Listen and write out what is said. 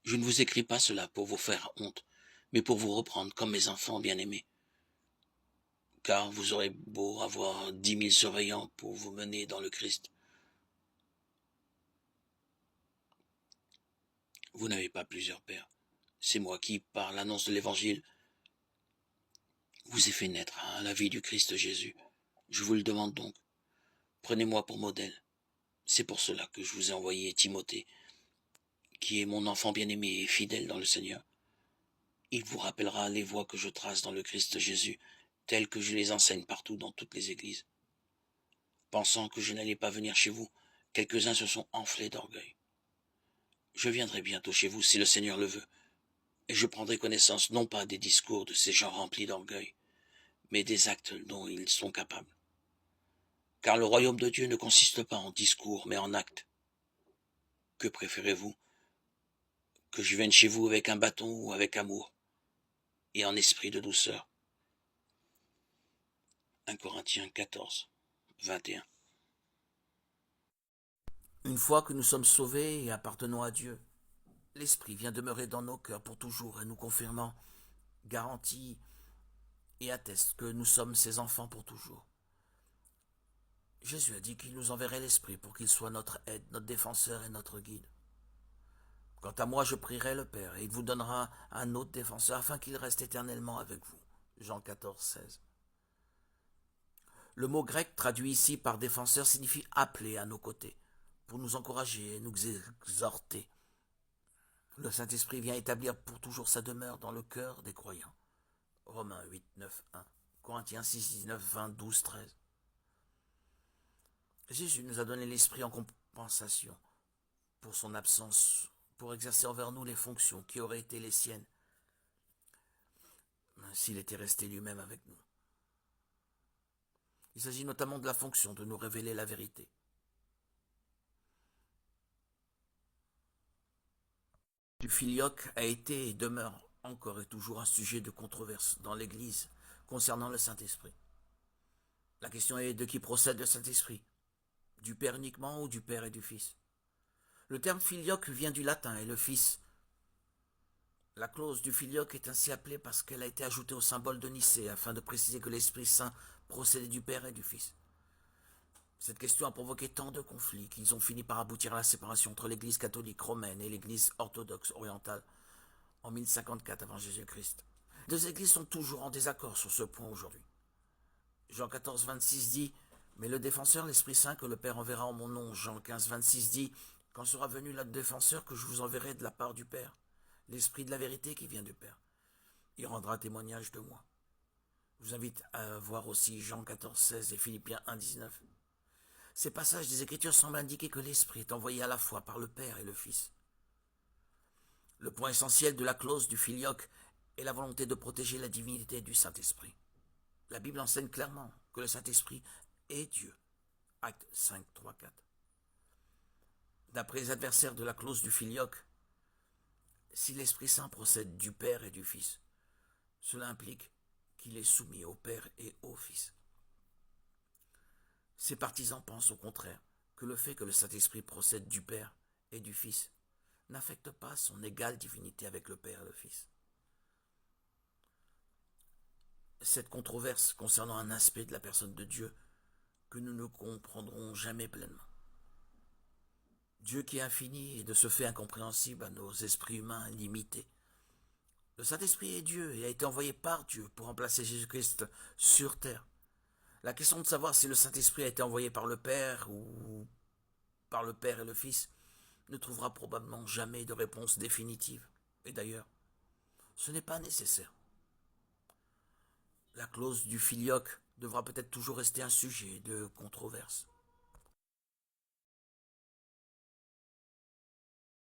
Je ne vous écris pas cela pour vous faire honte, mais pour vous reprendre comme mes enfants bien-aimés. Car vous aurez beau avoir 10 000 surveillants pour vous mener dans le Christ, vous n'avez pas plusieurs pères. C'est moi qui, par l'annonce de l'Évangile, vous ai fait naître à la vie du Christ Jésus. Je vous le demande donc, prenez-moi pour modèle. C'est pour cela que je vous ai envoyé Timothée, qui est mon enfant bien-aimé et fidèle dans le Seigneur. Il vous rappellera les voies que je trace dans le Christ Jésus, telles que je les enseigne partout dans toutes les églises. Pensant que je n'allais pas venir chez vous, quelques-uns se sont enflés d'orgueil. Je viendrai bientôt chez vous si le Seigneur le veut, et je prendrai connaissance non pas des discours de ces gens remplis d'orgueil, mais des actes dont ils sont capables. Car le royaume de Dieu ne consiste pas en discours, mais en actes. Que préférez-vous? Que je vienne chez vous avec un bâton ou avec amour, et en esprit de douceur? 1 Corinthiens 14, 21. Une fois que nous sommes sauvés et appartenons à Dieu, l'Esprit vient demeurer dans nos cœurs pour toujours et nous confirmant, garantit et atteste que nous sommes ses enfants pour toujours. Jésus a dit qu'il nous enverrait l'Esprit pour qu'il soit notre aide, notre défenseur et notre guide. Quant à moi, je prierai le Père et il vous donnera un autre défenseur afin qu'il reste éternellement avec vous. Jean 14, 16. Le mot grec traduit ici par défenseur signifie appeler à nos côtés, pour nous encourager et nous exhorter. Le Saint-Esprit vient établir pour toujours sa demeure dans le cœur des croyants. Romains 8, 9, 1. Corinthiens 6, 19, 20, 12, 13. Jésus nous a donné l'Esprit en compensation pour son absence, pour exercer envers nous les fonctions qui auraient été les siennes s'il était resté lui-même avec nous. Il s'agit notamment de la fonction de nous révéler la vérité. Du filioque a été et demeure encore et toujours un sujet de controverse dans l'Église concernant le Saint-Esprit. La question est de qui procède le Saint-Esprit, du Père uniquement ou du Père et du Fils. Le terme filioque vient du latin et le Fils. La clause du filioque est ainsi appelée parce qu'elle a été ajoutée au symbole de Nicée afin de préciser que l'Esprit Saint procédait du Père et du Fils. Cette question a provoqué tant de conflits qu'ils ont fini par aboutir à la séparation entre l'Église catholique romaine et l'Église orthodoxe orientale en 1054 avant Jésus-Christ. Deux églises sont toujours en désaccord sur ce point aujourd'hui. Jean 14, 26 dit « Mais le défenseur, l'Esprit Saint, que le Père enverra en mon nom. » Jean 15, 26 dit « Quand sera venu le défenseur que je vous enverrai de la part du Père, l'Esprit de la vérité qui vient du Père. Il rendra témoignage de moi. » Je vous invite à voir aussi Jean 14, 16 et Philippiens 1, 19. Ces passages des Écritures semblent indiquer que l'Esprit est envoyé à la fois par le Père et le Fils. Le point essentiel de la clause du filioque est la volonté de protéger la divinité du Saint-Esprit. La Bible enseigne clairement que le Saint-Esprit est Dieu. Acte 5, 3, 4. D'après les adversaires de la clause du filioque, si l'Esprit Saint procède du Père et du Fils, cela implique qu'il est soumis au Père et au Fils. Ses partisans pensent au contraire que le fait que le Saint-Esprit procède du Père et du Fils n'affecte pas son égale divinité avec le Père et le Fils. Cette controverse concernant un aspect de la personne de Dieu que nous ne comprendrons jamais pleinement. Dieu qui est infini est de ce fait incompréhensible à nos esprits humains limités. Le Saint-Esprit est Dieu et a été envoyé par Dieu pour remplacer Jésus-Christ sur terre. La question de savoir si le Saint-Esprit a été envoyé par le Père ou par le Père et le Fils ne trouvera probablement jamais de réponse définitive. Et d'ailleurs, ce n'est pas nécessaire. La clause du filioque devra peut-être toujours rester un sujet de controverse.